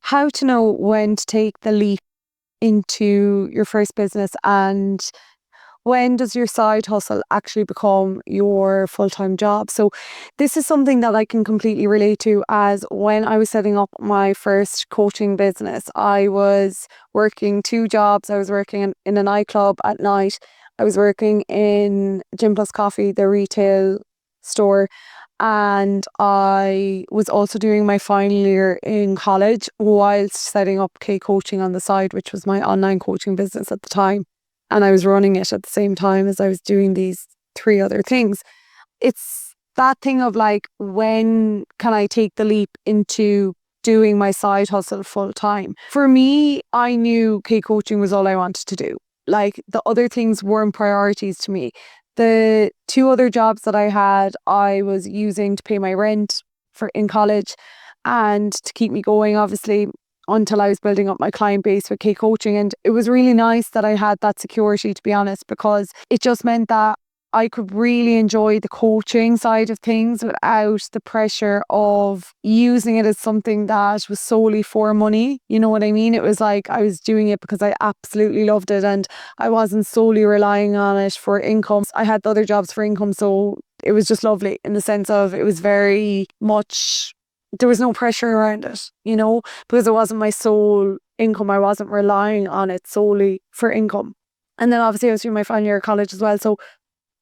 how to know when to take the leap into your first business, and when does your side hustle actually become your full-time job? So this is something that I can completely relate to, as when I was setting up my first coaching business, I was working two jobs. I was working in a nightclub at night. I was working in Gym Plus Coffee, the retail store, and I was also doing my final year in college whilst setting up K Coaching on the side, which was my online coaching business at the time. And I was running it at the same time as I was doing these three other things. It's that thing of like, when can I take the leap into doing my side hustle full time? For me, I knew K Coaching was all I wanted to do. Like, the other things weren't priorities to me. The two other jobs that I had, I was using to pay my rent for in college and to keep me going, obviously, until I was building up my client base with K Coaching. And it was really nice that I had that security, to be honest, because it just meant that I could really enjoy the coaching side of things without the pressure of using it as something that was solely for money. You know what I mean? It was like I was doing it because I absolutely loved it, and I wasn't solely relying on it for income. I had the other jobs for income, so it was just lovely in the sense of it was very much, there was no pressure around it, because it wasn't my sole income. I wasn't relying on it solely for income. And then obviously I was doing my final year of college as well. So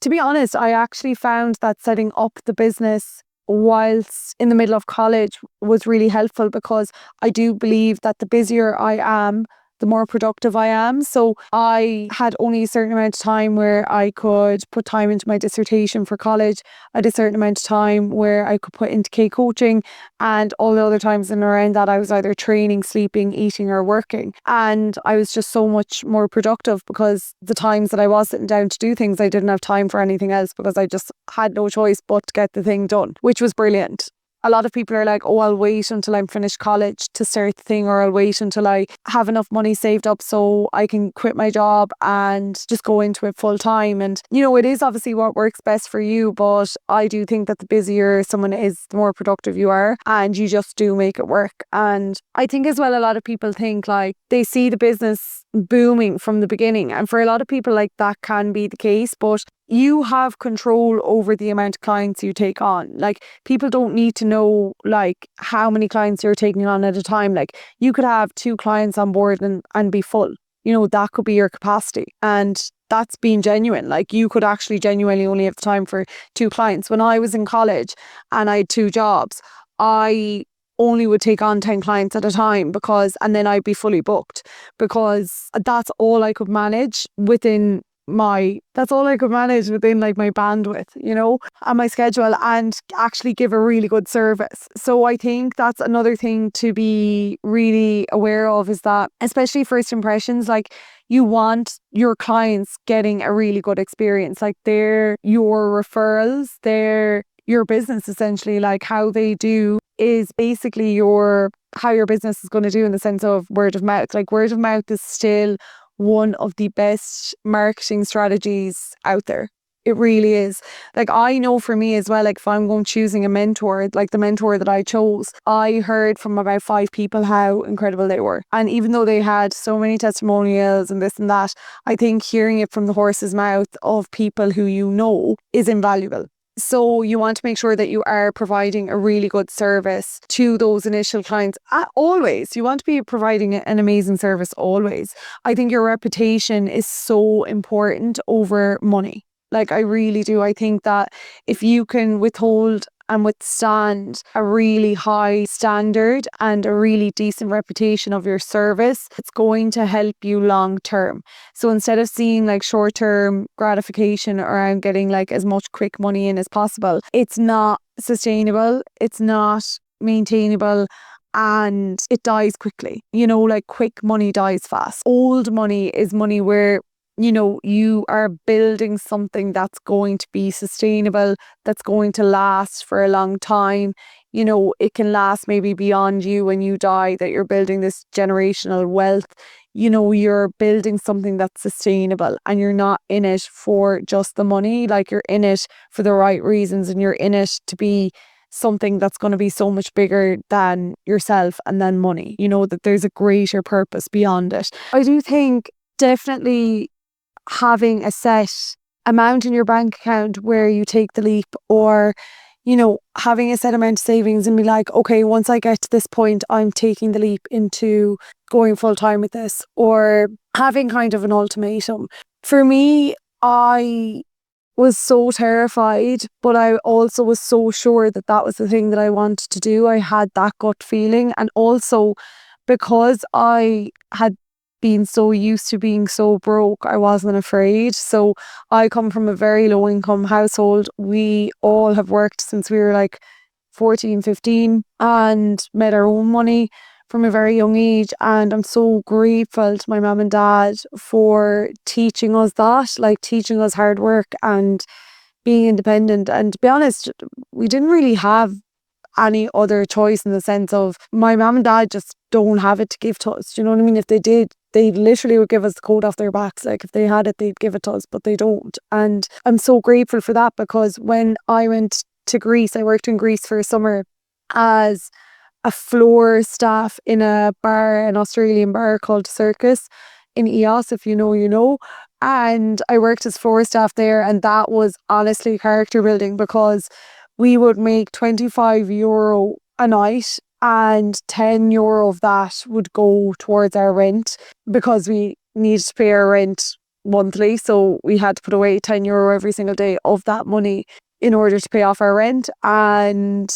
to be honest, I actually found that setting up the business whilst in the middle of college was really helpful, because I do believe that the busier I am, the more productive I am. So I had only a certain amount of time where I could put time into my dissertation for college. I had a certain amount of time where I could put into K Coaching, and all the other times in and around that I was either training, sleeping, eating or working. And I was just so much more productive, because the times that I was sitting down to do things, I didn't have time for anything else, because I just had no choice but to get the thing done, which was brilliant. A lot of people are like, oh, I'll wait until I'm finished college to start the thing, or I'll wait until I have enough money saved up so I can quit my job and just go into it full time. And, it is obviously what works best for you, but I do think that the busier someone is, the more productive you are, and you just do make it work. And I think as well, a lot of people think like they see the business booming from the beginning. And for a lot of people, like, that can be the case, but you have control over the amount of clients you take on. Like, people don't need to know like how many clients you're taking on at a time. Like, you could have two clients on board and be full. That could be your capacity. And that's being genuine. Like, you could actually genuinely only have the time for two clients. When I was in college and I had two jobs, I only would take on 10 clients at a time, and then I'd be fully booked, because that's all I could manage within like my bandwidth, and my schedule, and actually give a really good service. So I think that's another thing to be really aware of, is that especially first impressions, like, you want your clients getting a really good experience. Like, they're your referrals, they're your business essentially. Like, how they do is basically how your business is going to do, in the sense of word of mouth. Like, word of mouth is still one of the best marketing strategies out there. It really is. Like, I know for me as well, like, if I'm choosing a mentor, like the mentor that I chose, I heard from about 5 people how incredible they were. And even though they had so many testimonials and this and that, I think hearing it from the horse's mouth of people who is invaluable. So you want to make sure that you are providing a really good service to those initial clients. Always. You want to be providing an amazing service always. I think your reputation is so important over money. Like, I really do. I think that if you can withhold and withstand a really high standard and a really decent reputation of your service, it's going to help you long term. So instead of seeing like short term gratification around getting like as much quick money in as possible, it's not sustainable, it's not maintainable, and it dies quickly. Like, quick money dies fast. Old money is money where you are building something that's going to be sustainable, that's going to last for a long time. It can last maybe beyond you when you die, that you're building this generational wealth. You're building something that's sustainable, and you're not in it for just the money. Like, you're in it for the right reasons, and you're in it to be something that's going to be so much bigger than yourself and than money, that there's a greater purpose beyond it. I do think definitely having a set amount in your bank account where you take the leap, or having a set amount of savings and be like, okay, once I get to this point, I'm taking the leap into going full time with this, or having kind of an ultimatum. For me, I was so terrified, but I also was so sure that that was the thing that I wanted to do. I had that gut feeling. And also because I had been so used to being so broke, I wasn't afraid. So I come from a very low income household. We all have worked since we were like 14, 15 and made our own money from a very young age. And I'm so grateful to my mum and dad for teaching us that, like teaching us hard work and being independent. And to be honest, we didn't really have any other choice, in the sense of my mum and dad just don't have it to give to us. Do you know what I mean? If they did, they literally would give us the coat off their backs. Like if they had it, they'd give it to us, but they don't. And I'm so grateful for that, because when I went to Greece, I worked in Greece for a summer as a floor staff in a bar, an Australian bar called Circus in EOS. If you know, you know. And I worked as floor staff there, and that was honestly character building, because we would make €25 a night, and €10 of that would go towards our rent, because we needed to pay our rent monthly. So we had to put away €10 every single day of that money in order to pay off our rent. And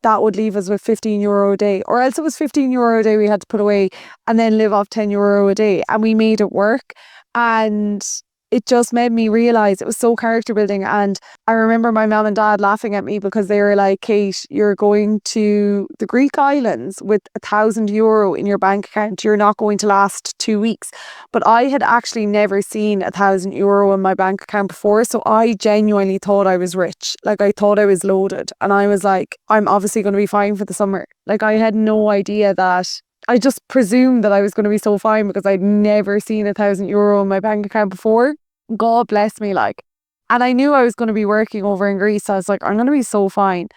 that would leave us with €15 a day, or else it was €15 a day we had to put away and then live off €10 a day. And we made it work. And it just made me realise it was so character building. And I remember my mum and dad laughing at me, because they were like, Kate, you're going to the Greek islands with €1,000 in your bank account. You're not going to last 2 weeks. But I had actually never seen €1,000 in my bank account before. So I genuinely thought I was rich. Like I thought I was loaded. And I was like, I'm obviously going to be fine for the summer. Like I had no idea that. I just presumed that I was going to be so fine, because I'd never seen €1,000 in my bank account before. God bless me, like. And I knew I was going to be working over in Greece. So I was like, I'm going to be so fine.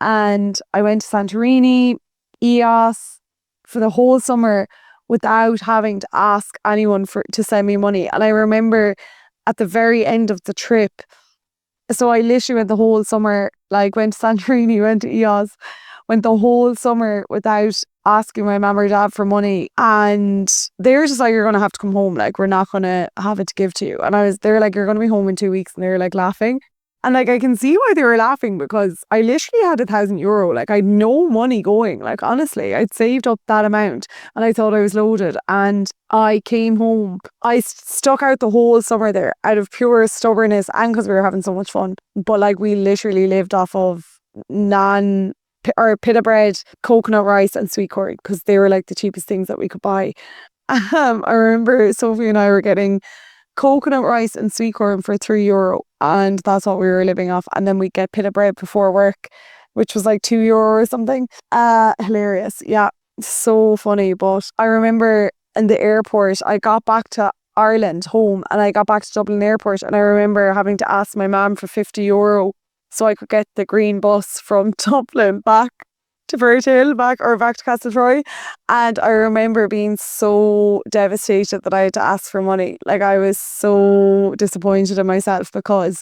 And I went to Santorini, EOS for the whole summer without having to ask anyone to send me money. And I remember at the very end of the trip, so I literally went the whole summer, like went to Santorini, went to EOS, went the whole summer without asking my mum or dad for money. And they were just like, you're going to have to come home. Like, we're not going to have it to give to you. And they were like, you're going to be home in 2 weeks. And they were like laughing. And like, I can see why they were laughing, because I literally had €1,000. Like I had no money going. Like honestly, I'd saved up that amount and I thought I was loaded. And I came home. I stuck out the whole summer there out of pure stubbornness, and because we were having so much fun. But like, we literally lived off of naan or pita bread, coconut rice and sweet corn, because they were like the cheapest things that we could buy. I remember Sophie and I were getting coconut rice and sweet corn for €3, and that's what we were living off. And then we'd get pita bread before work, which was like €2 or something. Hilarious. Yeah, so funny. But I remember in the airport, I got back to Ireland home, and I got back to Dublin airport, and I remember having to ask my mum for €50 so I could get the green bus from Dublin back to Firthill, back to Castletroy. And I remember being so devastated that I had to ask for money. Like I was so disappointed in myself, because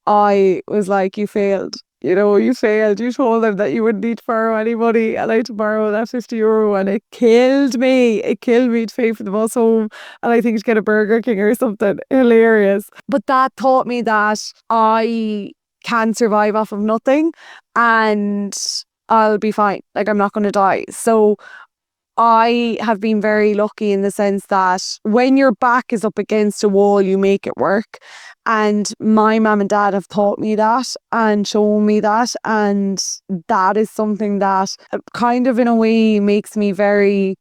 I was like, you failed. You failed. You told them that you wouldn't need to borrow any money, and I had to borrow that €50, and it killed me. It killed me to pay for the bus home, and I think to get a Burger King or something. Hilarious. But that taught me that I can survive off of nothing, and I'll be fine. Like I'm not going to die. So I have been very lucky in the sense that when your back is up against a wall, you make it work. And my mum and dad have taught me that and shown me that. And that is something that kind of in a way makes me very,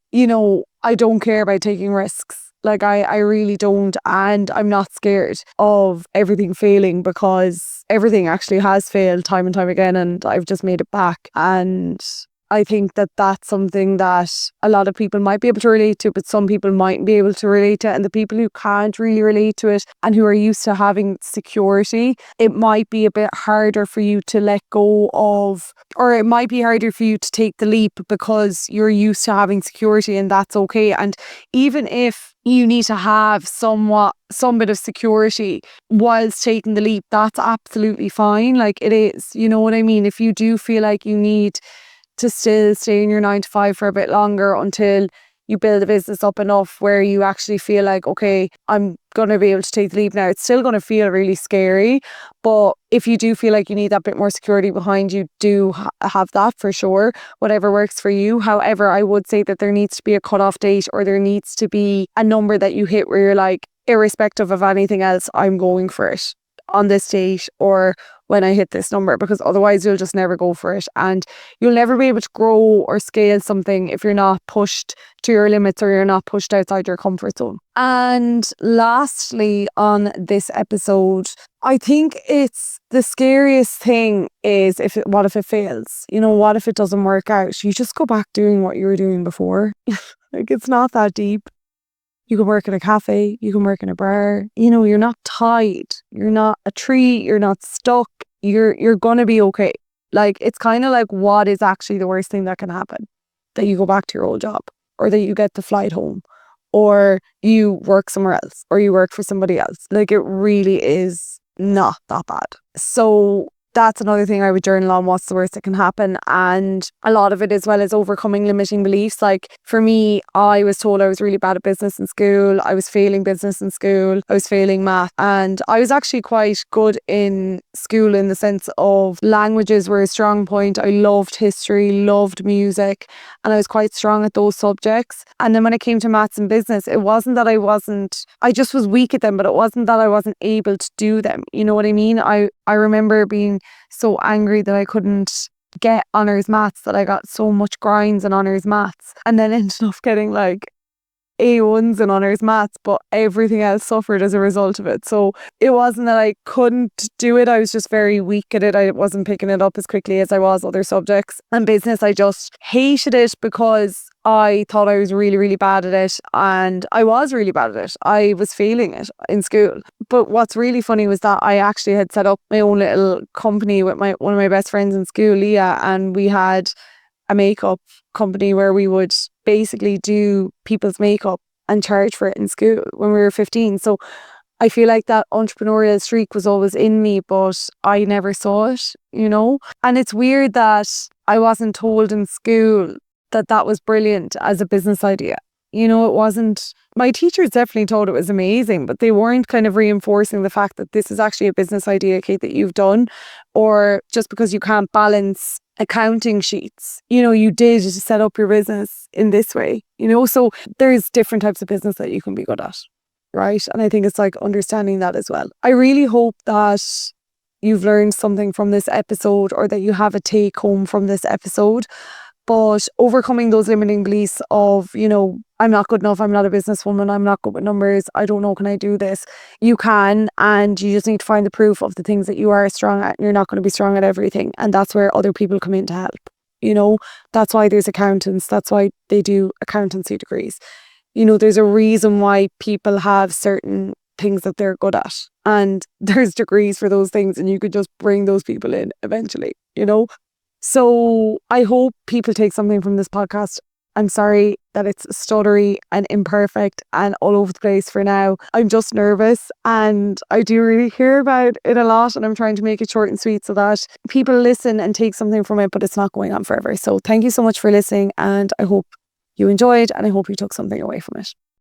I don't care about taking risks. Like I really don't. And I'm not scared of everything failing, because everything actually has failed time and time again, and I've just made it back. And I think that that's something that a lot of people might be able to relate to, but some people mightn't be able to relate to. And the people who can't really relate to it and who are used to having security, it might be a bit harder for you to let go of, or it might be harder for you to take the leap because you're used to having security, and that's okay. And even if you need to have some bit of security whilst taking the leap, that's absolutely fine. Like, it is, you know what I mean? If you do feel like you need to still stay in your 9 to 5 for a bit longer until you build a business up enough where you actually feel like, okay, I'm going to be able to take the leap now. It's still going to feel really scary, but if you do feel like you need that bit more security behind you, do have that for sure, whatever works for you. However, I would say that there needs to be a cutoff date, or there needs to be a number that you hit where you're like, irrespective of anything else, I'm going for it on this date or when I hit this number, because otherwise you'll just never go for it, and you'll never be able to grow or scale something if you're not pushed to your limits or you're not pushed outside your comfort zone. And lastly, on this episode, I think it's the scariest thing is what if it fails? You know, what if it doesn't work out? You just go back doing what you were doing before. Like, it's not that deep. You can work in a cafe, you can work in a bar. You know, you're not tied. You're not a tree, you're not stuck. You're gonna be okay. Like, it's kind of like, what is actually the worst thing that can happen? That you go back to your old job, or that you get the flight home, or you work somewhere else, or you work for somebody else. Like, it really is not that bad. So that's another thing I would journal on. What's the worst that can happen? And a lot of it, as well, is overcoming limiting beliefs. Like, for me, I was told I was really bad at business in school. I was failing business in school. I was failing math. And I was actually quite good in school in the sense of languages were a strong point. I loved history, loved music, and I was quite strong at those subjects. And then when it came to maths and business, it wasn't that I just was weak at them, but it wasn't that I wasn't able to do them. You know what I mean? I remember being so angry that I couldn't get honours maths, that I got so much grinds in honours maths, and then ended up getting like A1s in honours maths, but everything else suffered as a result of it. So it wasn't that I couldn't do it, I was just very weak at it. I wasn't picking it up as quickly as I was other subjects. And business, I just hated it because I thought I was really, really bad at it, and I was really bad at it. I was failing it in school. But what's really funny was that I actually had set up my own little company with one of my best friends in school, Leah, and we had a makeup company where we would basically do people's makeup and charge for it in school when we were 15. So I feel like that entrepreneurial streak was always in me, but I never saw it, you know? And it's weird that I wasn't told in school that that was brilliant as a business idea. You know, it wasn't, my teachers definitely thought it was amazing, but they weren't kind of reinforcing the fact that this is actually a business idea, Kate, that you've done. Or just because you can't balance accounting sheets, you know, you did set up your business in this way, you know. So there's different types of business that you can be good at, right? And I think it's like understanding that as well. I really hope that you've learned something from this episode, or that you have a take home from this episode. But overcoming those limiting beliefs of, you know, I'm not good enough, I'm not a businesswoman, I'm not good with numbers, I don't know, can I do this? You can, and you just need to find the proof of the things that you are strong at. You're not going to be strong at everything, and that's where other people come in to help. You know, that's why there's accountants, that's why they do accountancy degrees. You know, there's a reason why people have certain things that they're good at, and there's degrees for those things, and you could just bring those people in eventually, you know. So I hope people take something from this podcast. I'm sorry that it's stuttery and imperfect and all over the place for now. I'm just nervous, and I do really hear about it a lot, and I'm trying to make it short and sweet so that people listen and take something from it, but it's not going on forever. So thank you so much for listening, and I hope you enjoyed, and I hope you took something away from it.